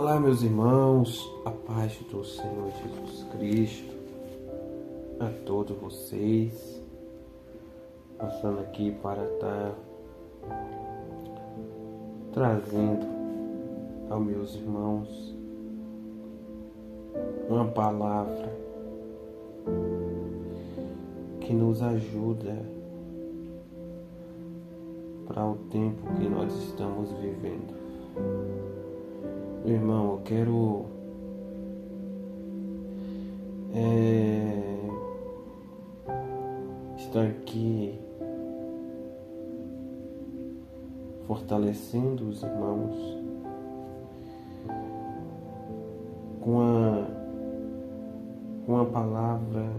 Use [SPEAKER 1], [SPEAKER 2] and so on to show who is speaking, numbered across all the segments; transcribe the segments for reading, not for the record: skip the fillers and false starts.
[SPEAKER 1] Olá, meus irmãos, a paz do Senhor Jesus Cristo a todos vocês, passando aqui para estar trazendo aos meus irmãos uma palavra que nos ajuda para o tempo que nós estamos vivendo. Meu irmão, eu quero estar aqui fortalecendo os irmãos com a palavra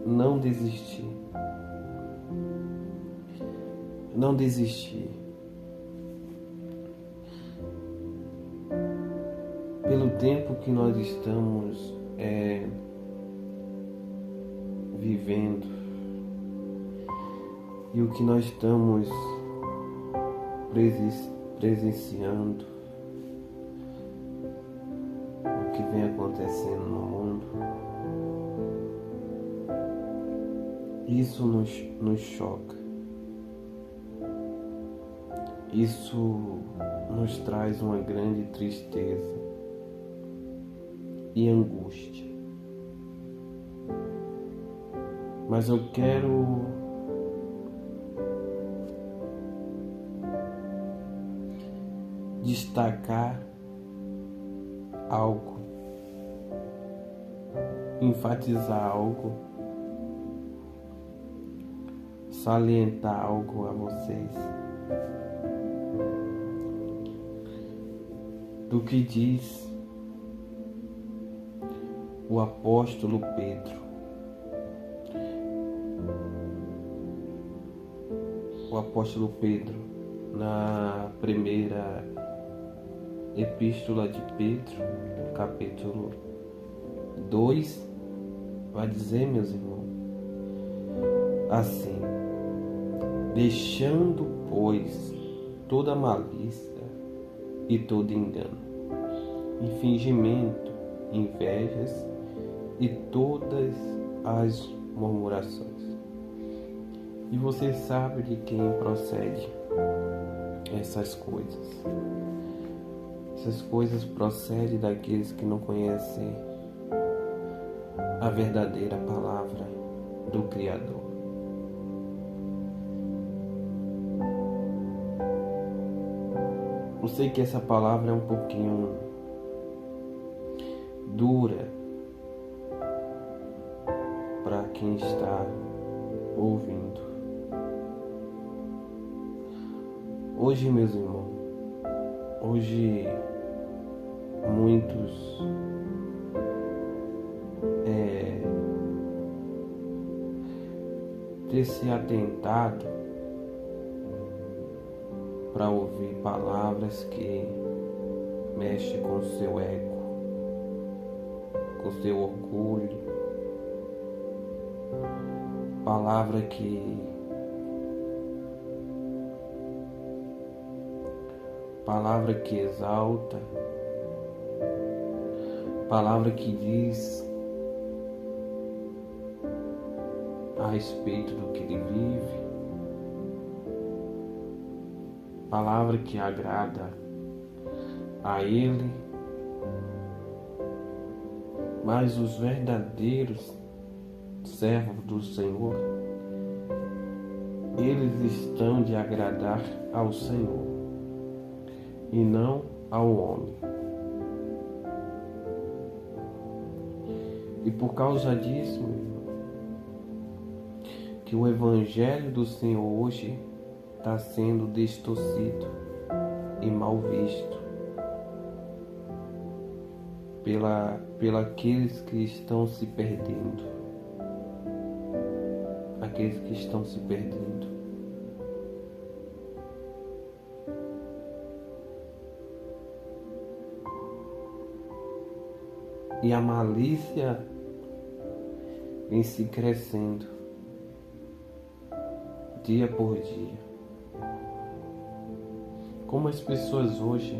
[SPEAKER 1] não desistir. Não desistir. Pelo tempo que nós estamos vivendo e o que nós estamos presenciando, o que vem acontecendo no mundo, isso nos choca. Isso nos traz uma grande tristeza e angústia. Mas eu quero destacar algo, enfatizar algo, salientar algo a vocês do que diz o apóstolo Pedro. O apóstolo Pedro, na primeira epístola de Pedro, capítulo 2, vai dizer, meus irmãos, assim: deixando, pois, toda malícia e todo engano, e fingimento, invejas e todas as murmurações. E você sabe de quem procede essas coisas. Essas coisas procedem daqueles que não conhecem a verdadeira palavra do Criador. Eu sei que essa palavra é um pouquinho dura para quem está ouvindo. Hoje, meus irmãos, muitos ter se atentado para ouvir palavras que mexem com o seu ego, com o seu orgulho, palavra que exalta, palavra que diz a respeito do que ele vive, palavra que agrada a ele, mas os verdadeiros servos do Senhor, eles estão de agradar ao Senhor e não ao homem. E por causa disso, meu irmão, que o Evangelho do Senhor hoje está sendo distorcido e mal visto aqueles que estão se perdendo. Aqueles que estão se perdendo. E a malícia vem se crescendo dia por dia. Como as pessoas hoje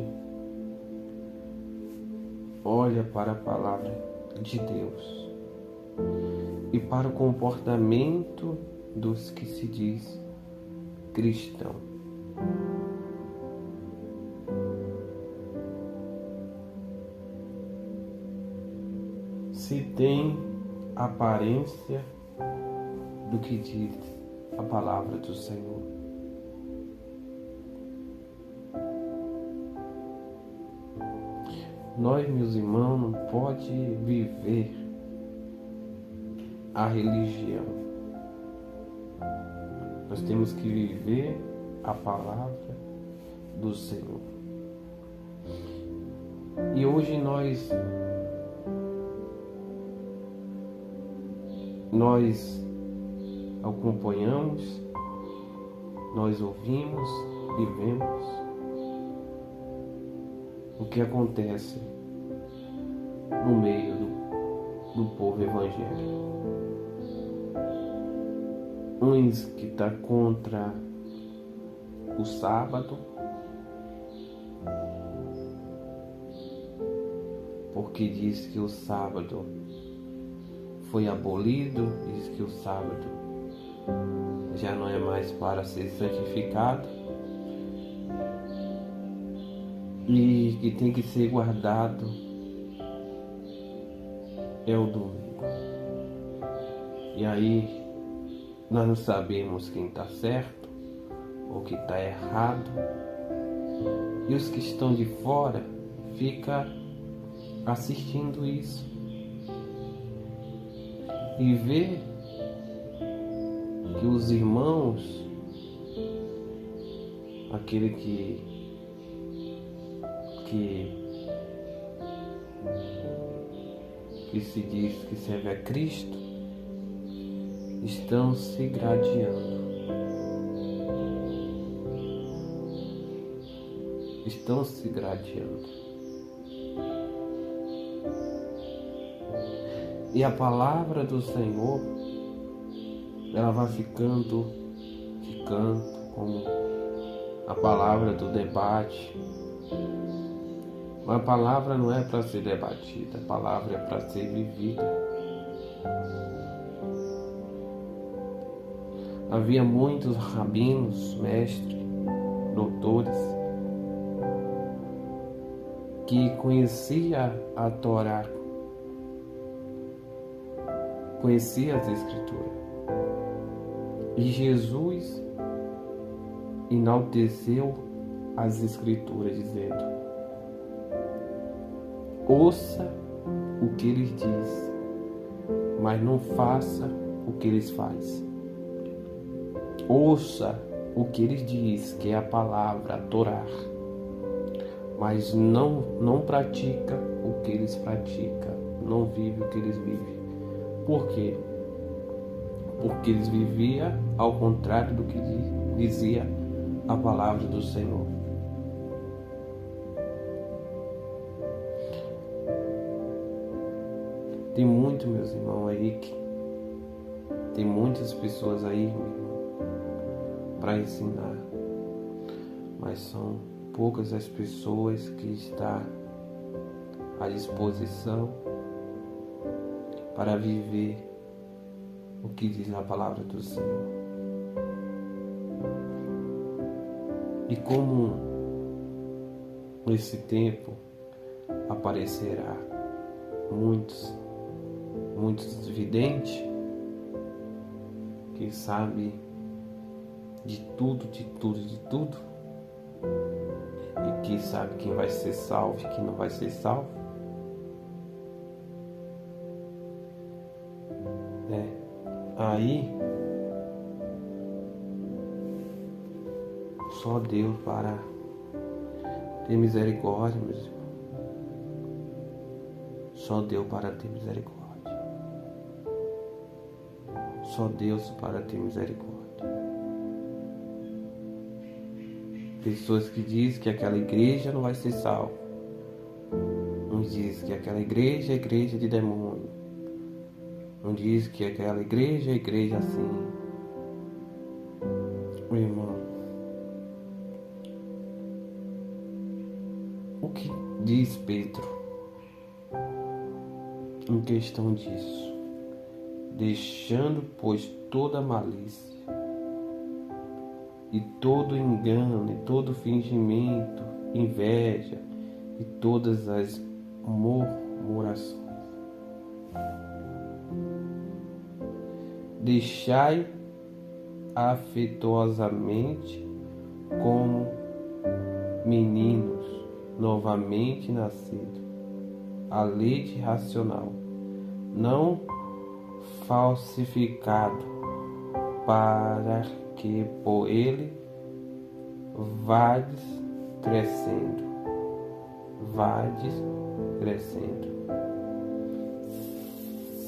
[SPEAKER 1] olha para a palavra de Deus e para o comportamento dos que se diz cristão. Se tem aparência do que diz a palavra do Senhor. Nós, meus irmãos, não pode viver a religião. Nós temos que viver a palavra do Senhor. E hoje nós acompanhamos, nós ouvimos e vemos o que acontece no meio do povo evangélico. Uns que está contra o sábado, porque diz que o sábado foi abolido, diz que o sábado já não é mais para ser santificado e que tem que ser guardado é o domingo. E aí nós não sabemos quem está certo ou quem está errado, e os que estão de fora ficam assistindo isso e vê que os irmãos, aquele que se diz que serve a Cristo, estão se gradeando. Estão se gradeando. E a palavra do Senhor, ela vai ficando como a palavra do debate. Mas a palavra não é para ser debatida, a palavra é para ser vivida. Havia muitos rabinos, mestres, doutores, que conhecia a Torá, conhecia as Escrituras. E Jesus enalteceu as Escrituras, dizendo: ouça o que eles dizem, mas não faça o que eles fazem. Ouça o que eles dizem, que é a palavra, a Torá, mas não pratica o que eles praticam, não vive o que eles vivem. Por quê? Porque eles viviam ao contrário do que dizia a palavra do Senhor. Tem muito, meus irmãos, aí tem muitas pessoas aí, meu irmão, para ensinar, mas são poucas as pessoas que estão à disposição para viver o que diz a palavra do Senhor. E como nesse tempo aparecerá muitos videntes que sabem de tudo, e que sabe quem vai ser salvo e quem não vai ser salvo. Aí só Deus para ter misericórdia, meus irmãos. Só Deus para ter misericórdia. Só Deus para ter misericórdia. Pessoas que dizem que aquela igreja não vai ser salva. Uns dizem que aquela igreja é igreja de demônio. Uns dizem que aquela igreja é igreja assim. Meu irmão, o que diz Pedro em questão disso, deixando, pois, toda malícia e todo engano e todo fingimento, inveja e todas as murmurações. Deixai afetuosamente como meninos novamente nascidos, a leite racional, não falsificado, para que por ele vades crescendo.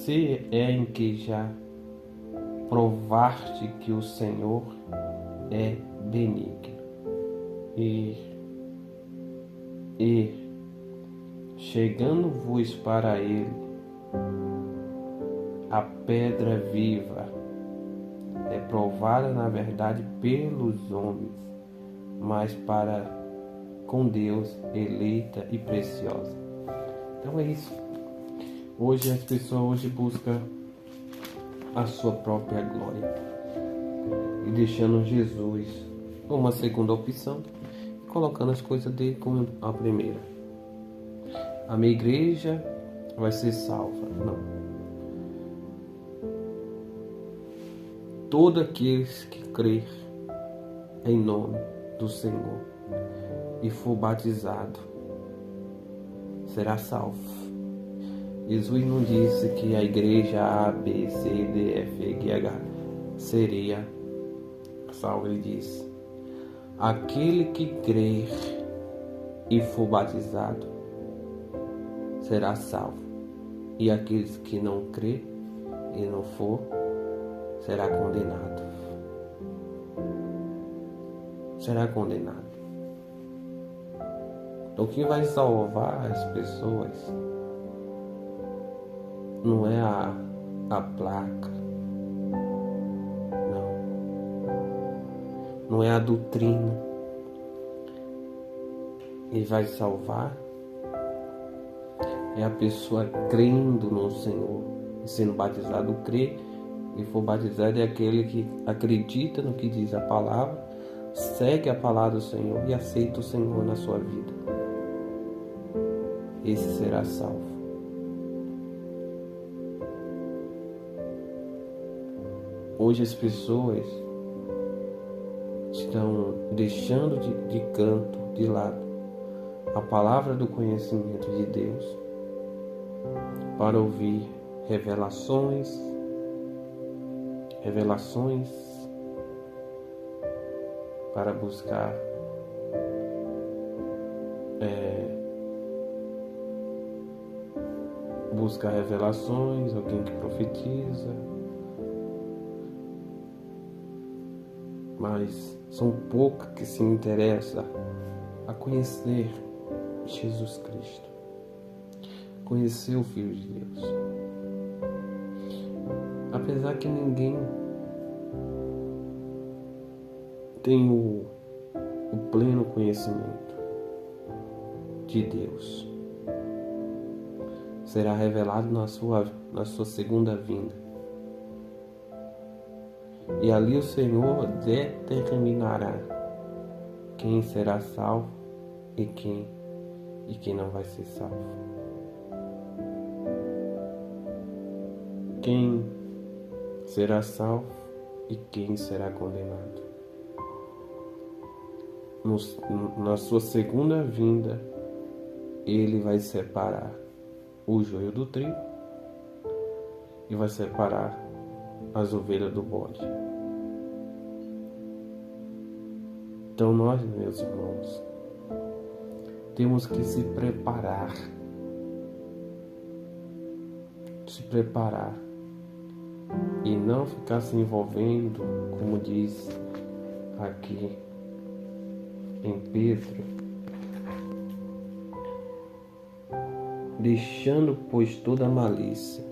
[SPEAKER 1] Se é em que já provaste que o Senhor é benigno e chegando-vos para ele, a pedra viva é provada na verdade pelos homens, mas para com Deus eleita e preciosa. Então é isso. Hoje as pessoas buscam a sua própria glória e deixando Jesus como uma segunda opção, colocando as coisas dele como a primeira. A minha igreja vai ser salva. Não. Todo aquele que crer em nome do Senhor e for batizado será salvo. Jesus não disse que a igreja A, B, C, D, F, G, H seria salvo. Ele disse: aquele que crer e for batizado será salvo, e aqueles que não crer e não for será condenado. Será condenado. Então, quem vai salvar as pessoas não é a placa, não é a doutrina. Ele vai salvar é a pessoa crendo no Senhor e sendo batizado. Crer e for batizado é aquele que acredita no que diz a palavra, segue a palavra do Senhor e aceita o Senhor na sua vida. Esse será salvo. Hoje as pessoas estão deixando de canto, de lado, a palavra do conhecimento de Deus para ouvir revelações, para buscar revelações, alguém que profetiza, mas são poucos que se interessam a conhecer Jesus Cristo, conhecer o Filho de Deus. Apesar que ninguém tem o pleno conhecimento de Deus, será revelado na sua segunda vinda. E ali o Senhor determinará quem será salvo e quem não vai ser salvo. Quem será salvo e quem será condenado. Na sua segunda vinda, ele vai separar o joio do trigo e vai separar as ovelhas do bode. Então nós, meus irmãos, temos que se preparar e não ficar se envolvendo, como diz aqui em Pedro, deixando, pois, toda malícia,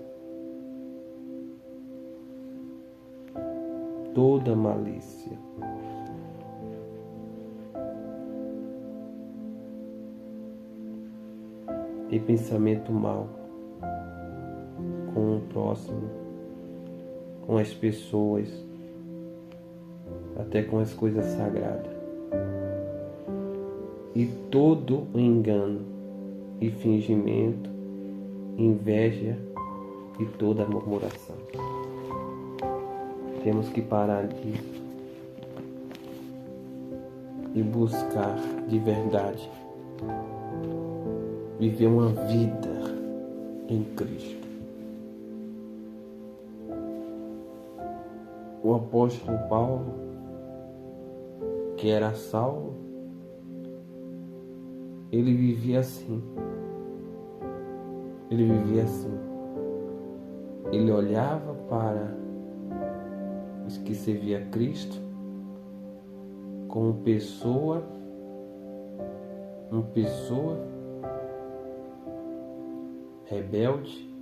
[SPEAKER 1] e pensamento mau, com o próximo, com as pessoas, até com as coisas sagradas. E todo o engano e fingimento, inveja e toda murmuração. Temos que parar disso e buscar de verdade viver uma vida em Cristo. O apóstolo Paulo, que era Saulo, ele vivia assim. Ele olhava para os que servia Cristo como uma pessoa rebelde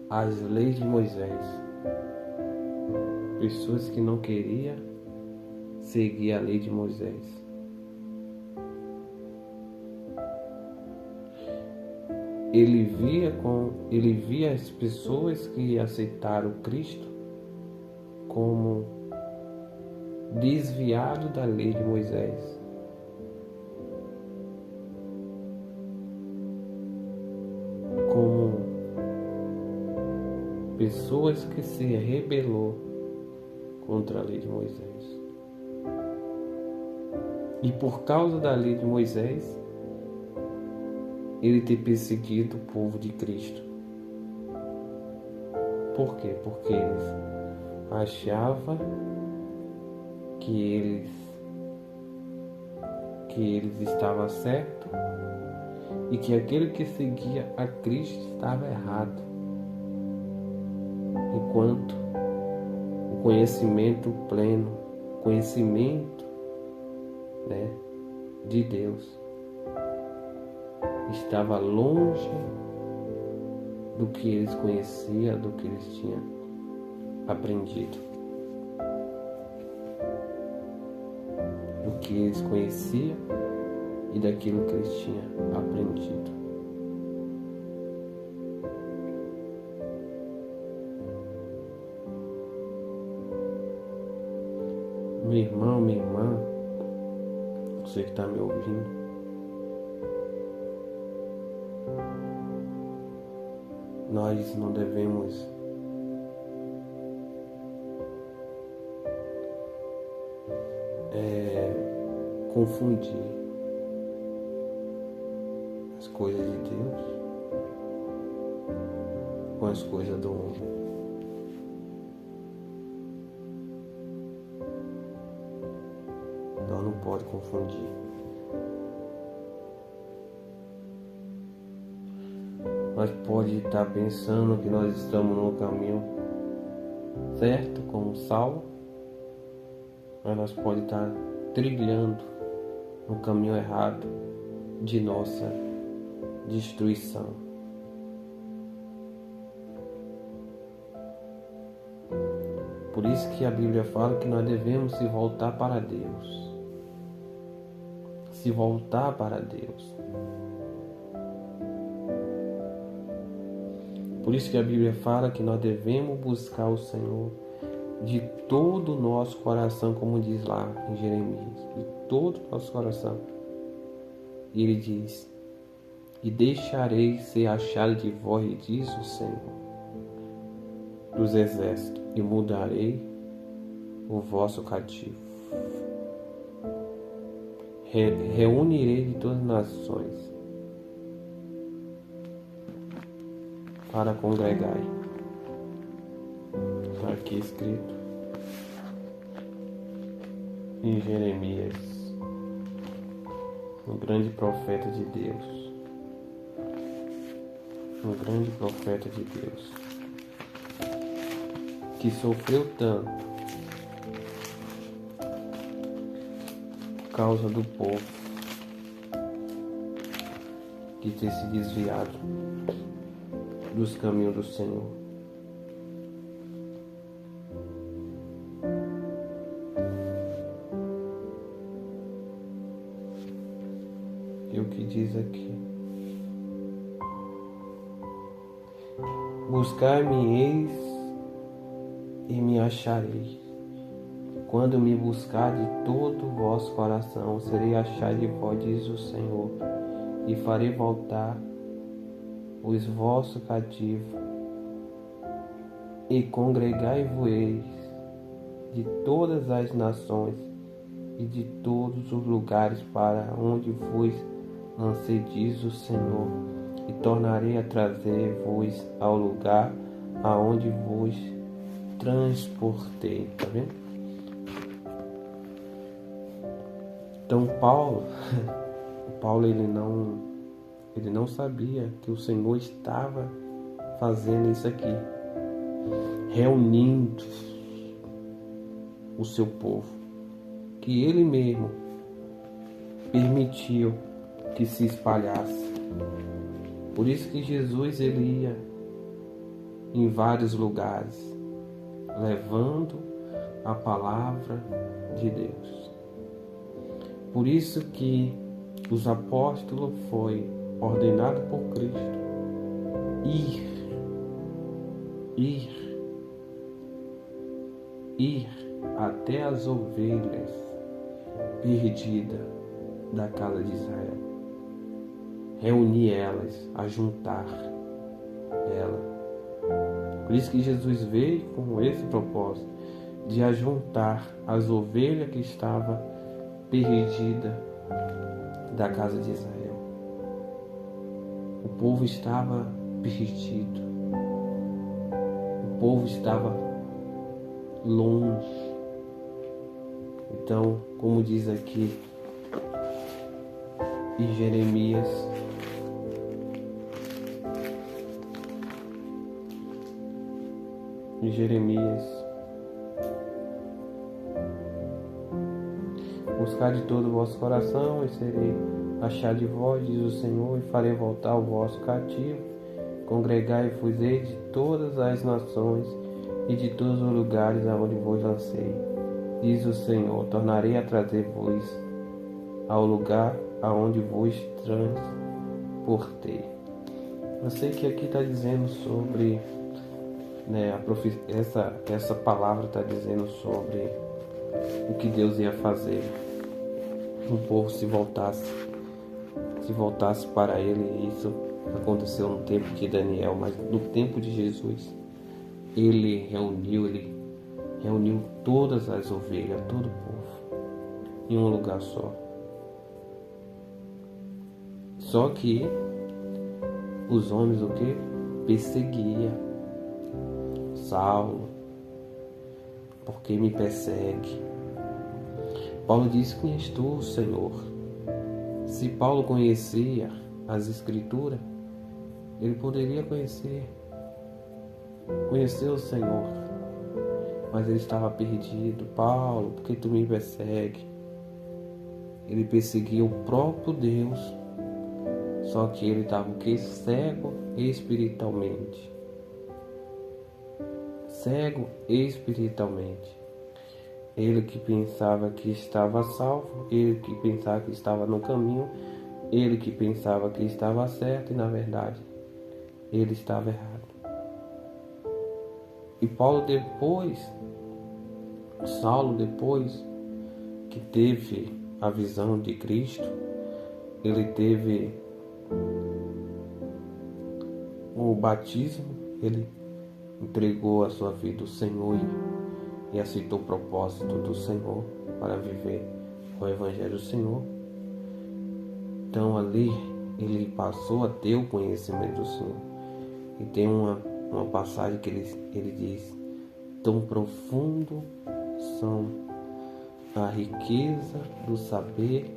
[SPEAKER 1] às leis de Moisés. Pessoas que não queriam seguir a lei de Moisés. Ele via as pessoas que aceitaram Cristo como desviado da lei de Moisés. Como pessoas que se rebelou contra a lei de Moisés. E por causa da lei de Moisés, ele ter perseguido o povo de Cristo. Por quê? Porque eles achavam que eles estavam certos e que aquele que seguia a Cristo estava errado. Enquanto o conhecimento pleno, de Deus estava longe do que eles conheciam, do que eles tinham aprendido. Do que eles conheciam e daquilo que eles tinham aprendido. Meu irmão, minha irmã, você que está me ouvindo, nós não devemos confundir as coisas de Deus com as coisas do homem. Então não pode confundir. Nós pode estar pensando que nós estamos no caminho certo, como Saulo, mas nós pode estar trilhando no caminho errado de nossa destruição. Por isso que a Bíblia fala que nós devemos se voltar para Deus. Se voltar para Deus. Por isso que a Bíblia fala que nós devemos buscar o Senhor de todo o nosso coração, como diz lá em Jeremias, de todo o nosso coração. E ele diz: e deixarei ser achado de vós, diz o Senhor dos exércitos, e mudarei o vosso cativo. Reunirei de todas as nações para congregar. Está aqui escrito em Jeremias, um grande profeta de Deus. Um grande profeta de Deus, que sofreu tanto por causa do povo que ter se desviado dos caminhos do Senhor. E o que diz aqui? Buscar-me-eis e me acharei. Quando me buscar de todo o vosso coração, serei achado de vós, diz o Senhor, e farei voltar os vossos cativos, e congregai-vos de todas as nações e de todos os lugares para onde vos lancei, diz o Senhor, e tornarei a trazer-vos ao lugar aonde vos transportei. Tá vendo? Então Paulo ele não sabia que o Senhor estava fazendo isso aqui, reunindo o seu povo, que ele mesmo permitiu que se espalhasse. Por isso que Jesus ele ia em vários lugares, levando a palavra de Deus. Por isso que os apóstolos foi ordenado por Cristo ir até as ovelhas perdidas da casa de Israel, reunir elas, ajuntar elas. Por isso que Jesus veio com esse propósito de ajuntar as ovelhas que estavam perdidas da casa de Israel. O povo estava perdido, o povo estava longe. Então, como diz aqui em Jeremias, buscar de todo o vosso coração e serei achado de vós, diz o Senhor, e farei voltar o vosso cativo. Congregai-vos de todas as nações e de todos os lugares aonde vos lancei, diz o Senhor, tornarei a trazer-vos ao lugar aonde vos transportei. Eu sei que aqui está dizendo sobre, essa palavra está dizendo sobre o que Deus ia fazer. O povo se voltasse para ele. Isso aconteceu no tempo de Daniel, mas no tempo de Jesus ele reuniu todas as ovelhas, todo o povo em um lugar só. Só que os homens o que? Perseguia. Saulo, por que me persegue? Paulo disse: quem és tu, Senhor? Se Paulo conhecia as Escrituras, ele poderia conhecer o Senhor, mas ele estava perdido. Paulo, por que tu me persegue? Ele perseguia o próprio Deus, só que ele estava o que? Cego espiritualmente. Cego espiritualmente. Ele que pensava que estava salvo, ele que pensava que estava no caminho, ele que pensava que estava certo e na verdade ele estava errado. E Saulo depois que teve a visão de Cristo, ele teve o batismo, ele entregou a sua vida ao Senhor e aceitou o propósito do Senhor para viver o Evangelho do Senhor. Então ali ele passou a ter o conhecimento do Senhor. E tem uma passagem que ele diz: tão profundo são a riqueza do saber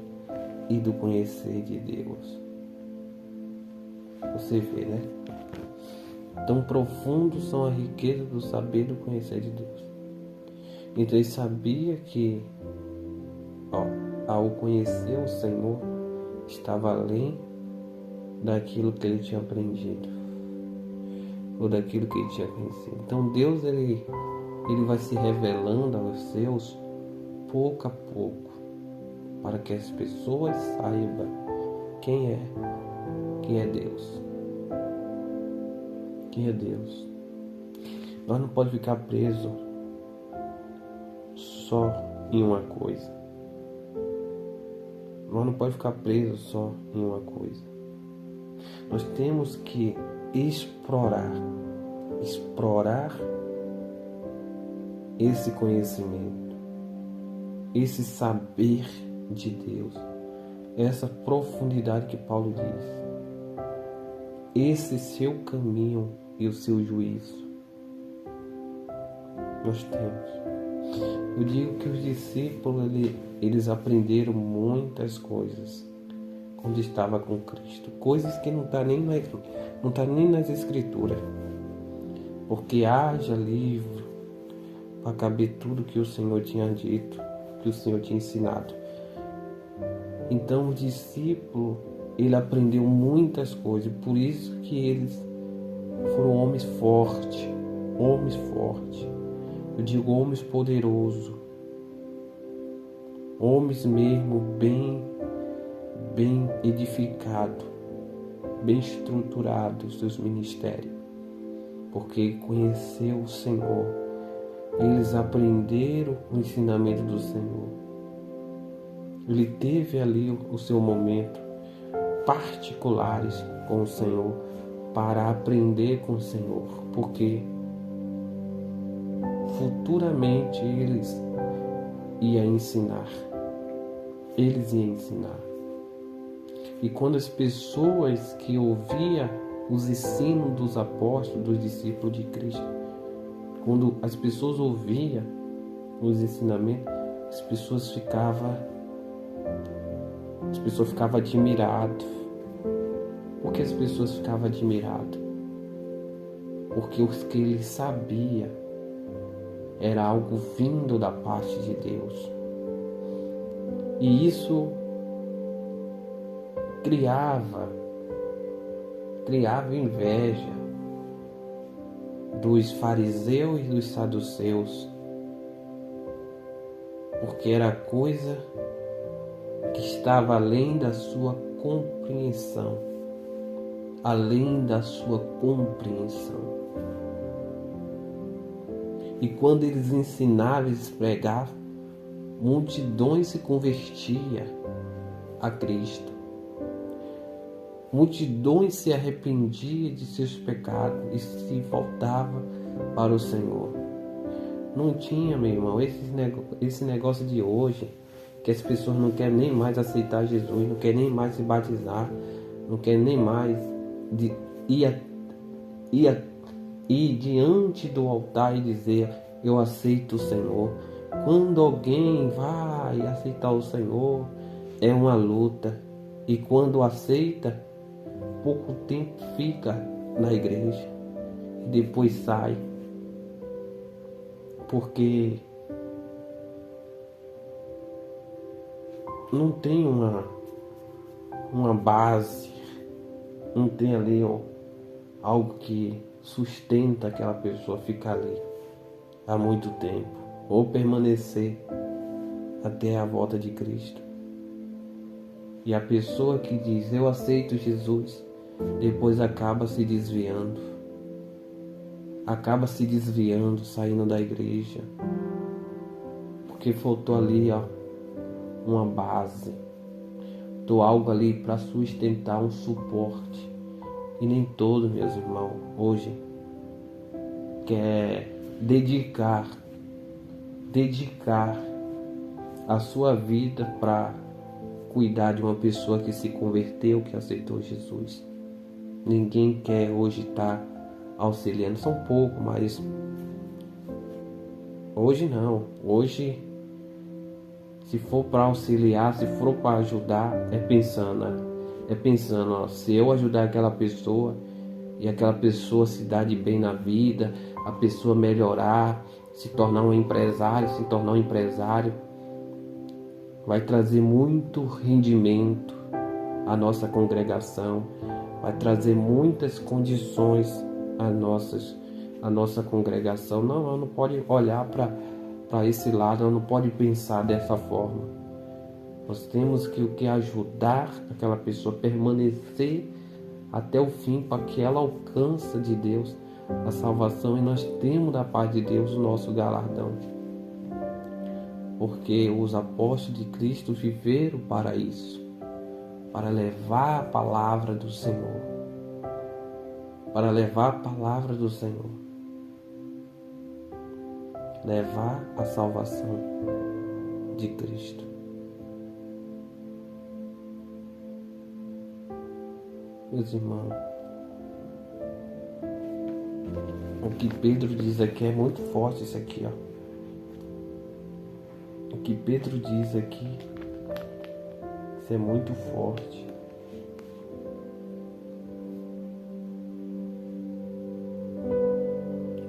[SPEAKER 1] e do conhecer de Deus. Você vê, né? Tão profundo são a riqueza do saber e do conhecer de Deus. Então ele sabia que ao conhecer o Senhor estava além daquilo que ele tinha aprendido ou daquilo que ele tinha conhecido. Então Deus ele vai se revelando aos seus pouco a pouco, para que as pessoas saibam quem é Deus. Quem é Deus? Nós não podemos ficar presos só em uma coisa. Nós não podemos ficar presos só em uma coisa. Nós temos que explorar esse conhecimento, esse saber de Deus, essa profundidade que Paulo diz, esse seu caminho e o seu juízo. Nós temos. Eu digo que os discípulos, eles aprenderam muitas coisas quando estava com Cristo, coisas que não está nem nas Escrituras, porque haja livro para caber tudo que o Senhor tinha dito, que o Senhor tinha ensinado. Então o discípulo, ele aprendeu muitas coisas, por isso que eles foram homens fortes. Eu digo homens poderosos, homens mesmo bem edificados, bem estruturados seus ministérios, porque conheceu o Senhor, eles aprenderam o ensinamento do Senhor. Ele teve ali o seu momento particulares com o Senhor para aprender com o Senhor, porque futuramente eles iam ensinar. E quando as pessoas que ouviam os ensinos dos apóstolos, dos discípulos de Cristo, quando as pessoas ouviam os ensinamentos, as pessoas ficavam admiradas. Por que as pessoas ficavam admiradas? Porque o que eles sabiam era algo vindo da parte de Deus. E isso criava inveja dos fariseus e dos saduceus, porque era coisa que estava além da sua compreensão. E quando eles ensinavam, eles pregavam, multidões se convertiam a Cristo. Multidões se arrependiam de seus pecados e se voltavam para o Senhor. Não tinha, meu irmão, esse negócio de hoje, que as pessoas não querem nem mais aceitar Jesus, não querem nem mais se batizar, não querem nem mais ir diante do altar e dizer: eu aceito o Senhor. Quando alguém vai aceitar o Senhor, é uma luta. E quando aceita, pouco tempo fica na igreja e depois sai. Porque não tem uma base, não tem ali algo que sustenta aquela pessoa ficar ali há muito tempo ou permanecer até a volta de Cristo. E a pessoa que diz: eu aceito Jesus, depois acaba se desviando, saindo da igreja, porque faltou ali uma base, faltou algo ali para sustentar um suporte. E nem todos, meus irmãos, hoje quer dedicar a sua vida para cuidar de uma pessoa que se converteu, que aceitou Jesus. Ninguém quer hoje estar auxiliando, são poucos, mas hoje não. Hoje, se for para auxiliar, se for para ajudar, é pensando, se eu ajudar aquela pessoa e aquela pessoa se dar de bem na vida, a pessoa melhorar, se tornar um empresário, vai trazer muito rendimento à nossa congregação, vai trazer muitas condições à nossa congregação. Não, ela não pode olhar para esse lado, ela não pode pensar dessa forma. Nós temos que ajudar aquela pessoa a permanecer até o fim, para que ela alcance de Deus, a salvação e nós temos da parte de Deus o nosso galardão. Porque os apóstolos de Cristo viveram para isso, para levar a palavra do Senhor, para levar a palavra do Senhor, levar a salvação de Cristo. Meus irmãos, o que Pedro diz aqui é muito forte, isso aqui, ó. O que Pedro diz aqui, isso é muito forte.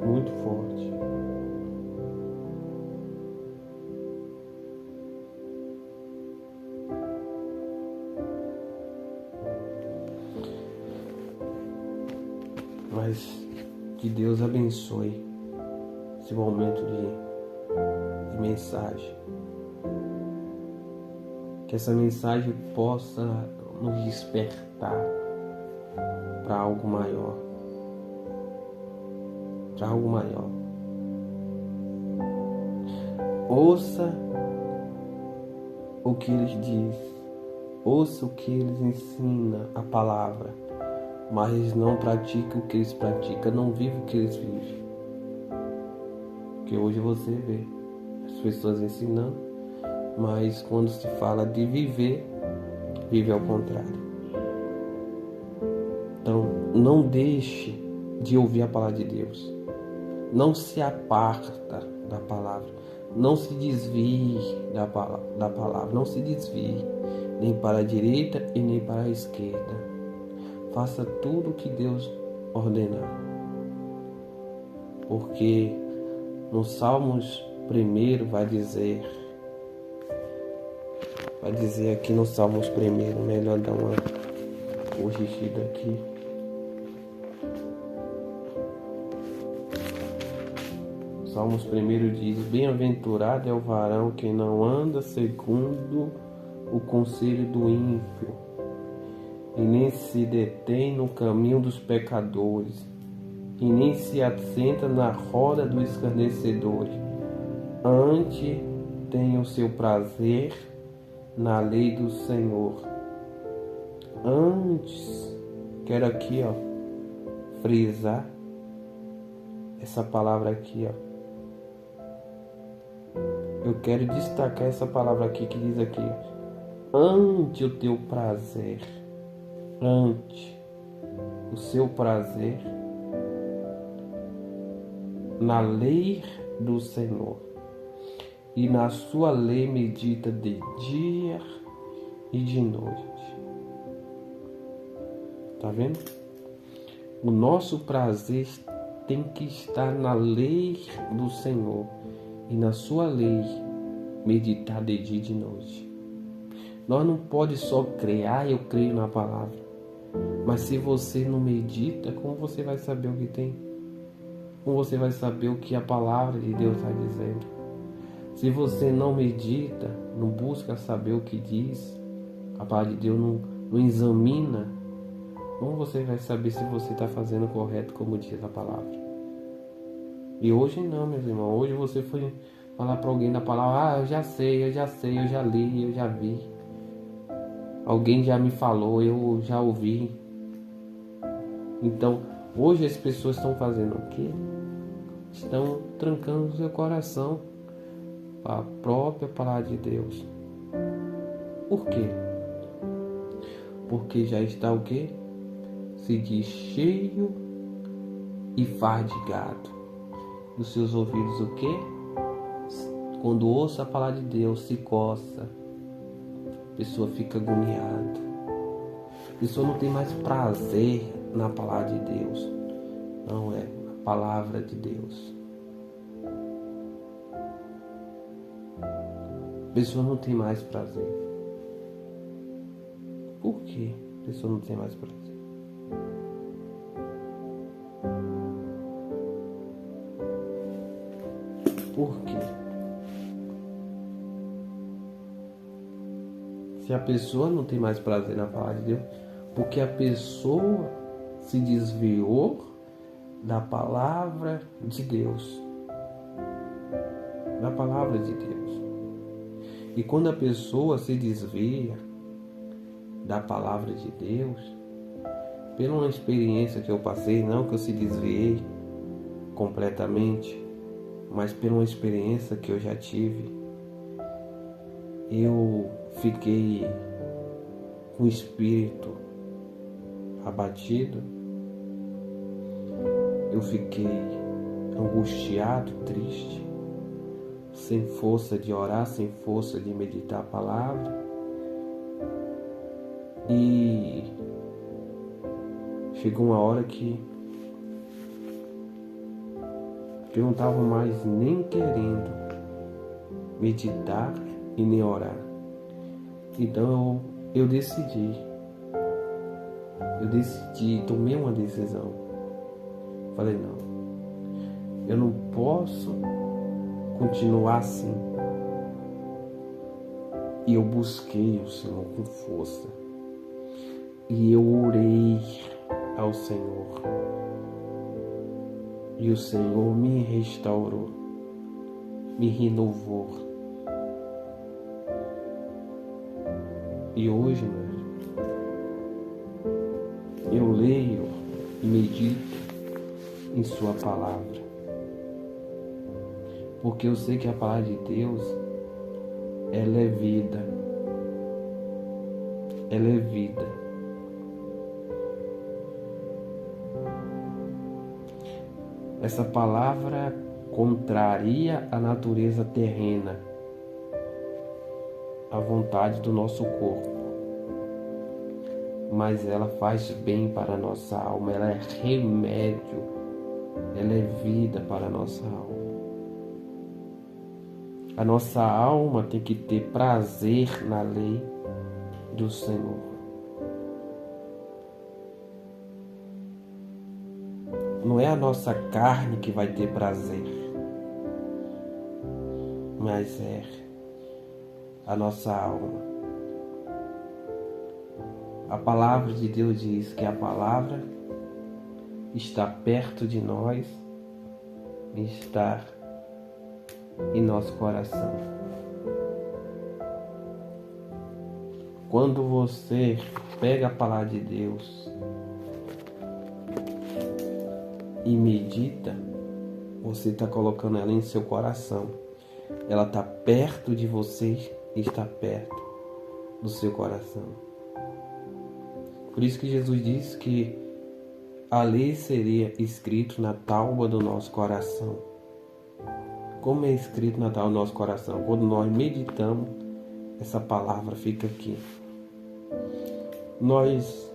[SPEAKER 1] Muito forte. Mas que Deus abençoe esse momento de mensagem. Que essa mensagem possa nos despertar para algo maior. Para algo maior. Ouça o que eles dizem. Ouça o que eles ensinam, a palavra. Mas não pratica o que eles praticam, não vive o que eles vivem. Porque hoje você vê as pessoas ensinando, mas quando se fala de viver, vive ao contrário. Então, não deixe de ouvir a palavra de Deus. Não se aparta da palavra. Não se desvie da palavra. Não se desvie nem para a direita e nem para a esquerda. Faça tudo o que Deus ordenar. Porque no Salmos 1 vai dizer aqui no Salmos 1, melhor dar uma corrigida aqui. Salmos 1 diz: bem-aventurado é o varão que não anda segundo o conselho do ímpio, e nem se detém no caminho dos pecadores, e nem se assenta na roda dos escarnecedores. Antes tem o seu prazer na lei do Senhor. Antes, quero aqui, frisar essa palavra aqui, Eu quero destacar essa palavra aqui que diz aqui: ante o teu prazer, ante o seu prazer na lei do Senhor, e na sua lei medita de dia e de noite. Tá vendo? O nosso prazer tem que estar na lei do Senhor e na sua lei meditar de dia e de noite. Nós não pode só crer, eu creio na palavra. Mas se você não medita, como você vai saber o que tem? Como você vai saber o que a palavra de Deus está dizendo? Se você não medita, não busca saber o que diz, a palavra de Deus não examina, como você vai saber se você está fazendo o correto como diz a palavra? E hoje não, meus irmãos. Hoje você foi falar para alguém da palavra: eu já sei, eu já li, eu já vi. Alguém já me falou, eu já ouvi. Então, hoje as pessoas estão fazendo o quê? Estão trancando o seu coração para a própria palavra de Deus. Por quê? Porque já está o quê? Se diz cheio e fadigado. Os seus ouvidos o quê? Quando ouça a palavra de Deus, se coça. A pessoa fica agoniada. A pessoa não tem mais prazer na palavra de Deus. Não é a palavra de Deus. A pessoa não tem mais prazer. Por quê? A pessoa não tem mais prazer. Por quê? Se a pessoa não tem mais prazer na palavra de Deus, porque a pessoa se desviou da palavra de Deus. Da palavra de Deus. E quando a pessoa se desvia da palavra de Deus, pela uma experiência que eu passei, não que eu se desviei completamente, mas pela uma experiência que eu já tive, eu fiquei com o espírito abatido, eu fiquei angustiado, triste, sem força de orar, sem força de meditar a palavra. E chegou uma hora que eu não estava mais nem querendo meditar e nem orar. Então eu decidi, tomei uma decisão. Falei, não, eu não posso continuar assim. E eu busquei o Senhor com força. E eu orei ao Senhor. E o Senhor me restaurou, me renovou. E hoje, eu leio e medito em Sua palavra. Porque eu sei que a palavra de Deus, ela é vida. Ela é vida. Essa palavra contraria a natureza terrena, a vontade do nosso corpo. Mas ela faz bem para a nossa alma, ela é remédio, ela é vida para a nossa alma. A nossa alma tem que ter prazer na lei do Senhor. Não é a nossa carne que vai ter prazer, mas é a nossa alma. A palavra de Deus diz que a palavra está perto de nós e está em nosso coração. Quando você pega a palavra de Deus e medita, você está colocando ela em seu coração. Ela está perto de você e está perto do seu coração. Por isso que Jesus disse que a lei seria escrito na tábua do nosso coração. Como é escrito na tábua do nosso coração? Quando nós meditamos, essa palavra fica aqui. Nós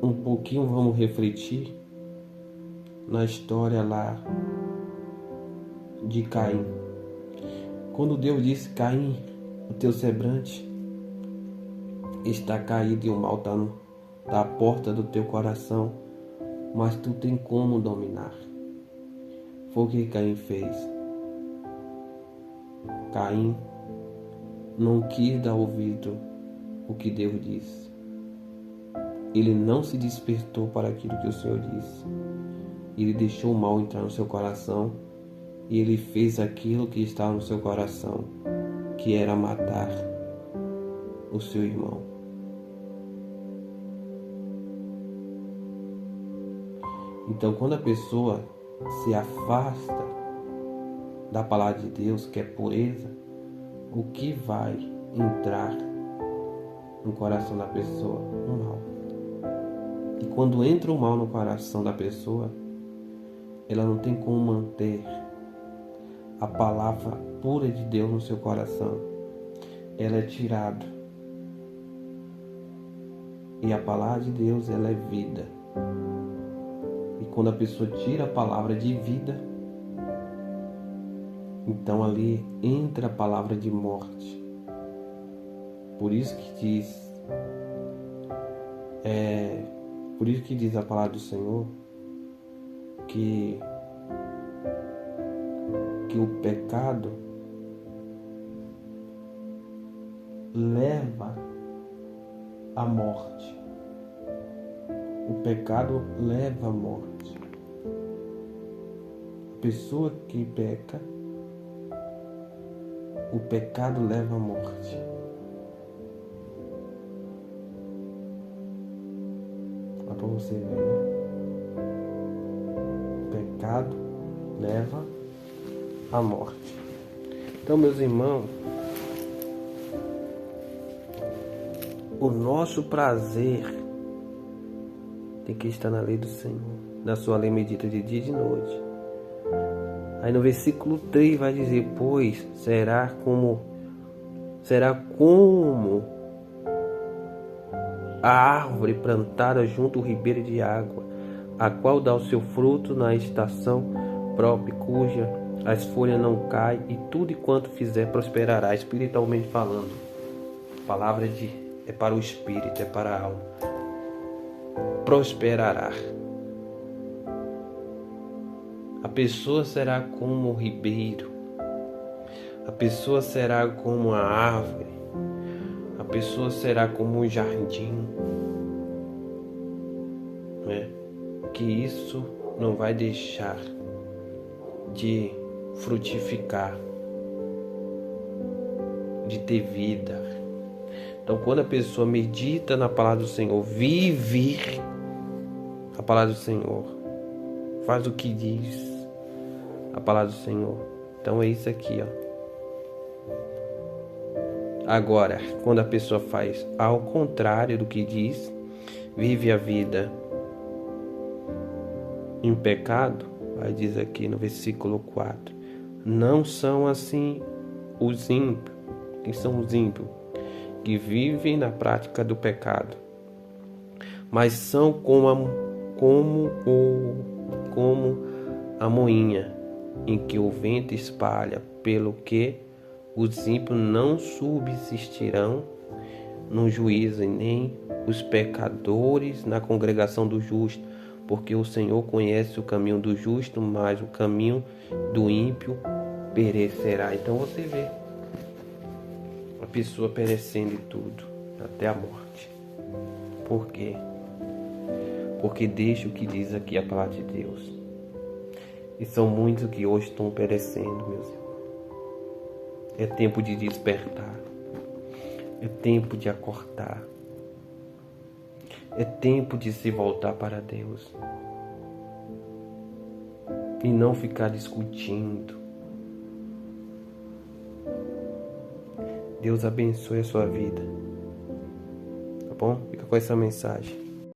[SPEAKER 1] um pouquinho vamos refletir na história lá de Caim. Quando Deus disse: Caim, o teu semblante está caído e o mal está à porta do teu coração, mas tu tem como dominar. Foi o que Caim fez. Caim não quis dar ouvido ao que Deus disse. Ele não se despertou para aquilo que o Senhor disse. Ele deixou o mal entrar no seu coração e ele fez aquilo que estava no seu coração, que era matar o seu irmão. Então, quando a pessoa se afasta da palavra de Deus, que é pureza, o que vai entrar no coração da pessoa? O mal. E quando entra o mal no coração da pessoa, ela não tem como manter a palavra pura de Deus no seu coração. Ela é tirada. E a palavra de Deus, ela é vida. E quando a pessoa tira a palavra de vida, então ali entra a palavra de morte. Por isso que diz a palavra do Senhor que o pecado leva à morte. o pecado leva à morte. A pessoa que peca, o pecado leva à morte. Dá para você ver, né? O pecado leva à morte. Então, meus irmãos, o nosso prazer tem que estar na lei do Senhor, na sua lei medita de dia e de noite. Aí no versículo 3 vai dizer: pois será como a árvore plantada junto ao ribeiro de água, a qual dá o seu fruto na estação própria, cuja as folhas não caem, e tudo quanto fizer prosperará. Espiritualmente falando, a palavra é para o espírito, é para a alma. Prosperará. A pessoa será como o ribeiro, a pessoa será como a árvore, a pessoa será como um jardim, né? Que isso não vai deixar de frutificar, de ter vida. Então, quando a pessoa medita na palavra do Senhor, vive a palavra do Senhor, faz o que diz a palavra do Senhor. Então é isso aqui, ó. Agora, quando a pessoa faz ao contrário do que diz, vive a vida em pecado, vai dizer aqui no versículo 4, não são assim os ímpios. Quem são os ímpios? Que vivem na prática do pecado, mas são como a moinha em que o vento espalha, pelo que os ímpios não subsistirão no juízo, e nem os pecadores na congregação do justo, porque o Senhor conhece o caminho do justo, mas o caminho do ímpio perecerá. Então você vê a pessoa perecendo em tudo, até a morte. Por quê? Porque deixa o que diz aqui a palavra de Deus. E são muitos que hoje estão perecendo, meus irmãos. É tempo de despertar. É tempo de acordar. É tempo de se voltar para Deus. E não ficar discutindo. Deus abençoe a sua vida. Tá bom? Fica com essa mensagem.